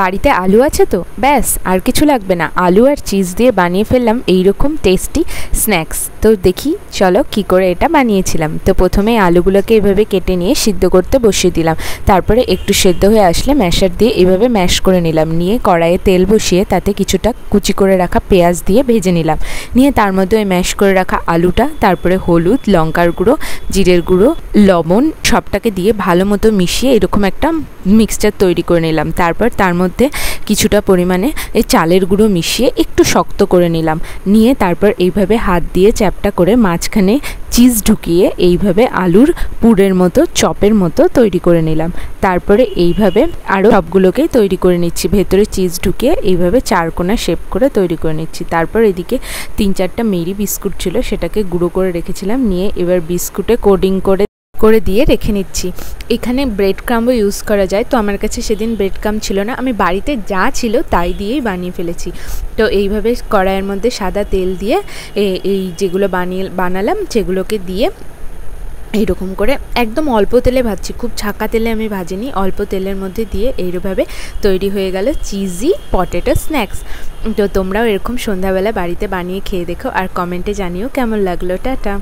বাড়িতে আলু আছে তো, ব্যাস আর কিছু লাগবে না। আলু আর চিজ দিয়ে বানিয়ে ফেললাম এইরকম টেস্টি স্ন্যাক্স। তো দেখি চলো কি করে এটা বানিয়েছিলাম। তো প্রথমে আলুগুলোকে এভাবে কেটে নিয়ে সিদ্ধ করতে বসিয়ে দিলাম। তারপরে একটু সেদ্ধ হয়ে আসলে ম্যাশার দিয়ে এভাবে ম্যাশ করে নিলাম। নিয়ে কড়াইয়ে তেল বসিয়ে তাতে কিছুটা কুচি করে রাখা পেঁয়াজ দিয়ে ভেজে নিলাম। নিয়ে তার মধ্যে ওই ম্যাশ করে রাখা আলুটা, তারপরে হলুদ, লঙ্কার গুঁড়ো, জিরের গুঁড়ো, লবণ সবটাকে দিয়ে ভালো মতো মিশিয়ে এরকম একটা মিক্সচার তৈরি করে নিলাম। তারপর তার মধ্যে কিছুটা পরিমাণে এই চালের গুঁড়ো মিশিয়ে একটু শক্ত করে নিলাম। নিয়ে তারপর এইভাবে হাত দিয়ে চ্যাপটা করে মাঝখানে চিজ ঢুকিয়ে এইভাবে আলুর পুরের মতো, চপের মতো তৈরি করে নিলাম। তারপরে এইভাবে আরও সবগুলোকেই তৈরি করে নিচ্ছি, ভেতরে চিজ ঢুকিয়ে এইভাবে চারকোনা শেপ করে তৈরি করে নিচ্ছি। তারপর এদিকে 3-4টা মেরি বিস্কুট ছিল, সেটাকে গুঁড়ো করে রেখেছিলাম। নিয়ে এবার বিস্কুটে কোডিং করে দিয়ে রেখে নিচ্ছি। এখানে ব্রেড ক্রাম্বও ইউজ করা যায়, তো আমার কাছে সেদিন ব্রেড ক্রাম্ব ছিল না, আমি বাড়িতে যা ছিল তাই দিয়েই বানিয়ে ফেলেছি। তো এইভাবে কড়াইয়ের মধ্যে সাদা তেল দিয়ে এই যেগুলো বানালাম সেগুলোকে দিয়ে এইরকম করে একদম অল্প তেলে ভাজছি, খুব ছাকা তেলে আমি ভাজিনি, অল্প তেলের মধ্যে দিয়ে এইভাবে তৈরি হয়ে গেল চিজি পটেটো স্ন্যাক্স। তো তোমরাও এরকম সন্ধ্যাবেলা বাড়িতে বানিয়ে খেয়ে দেখো আর কমেন্টে জানিও কেমন লাগলো। টাটা।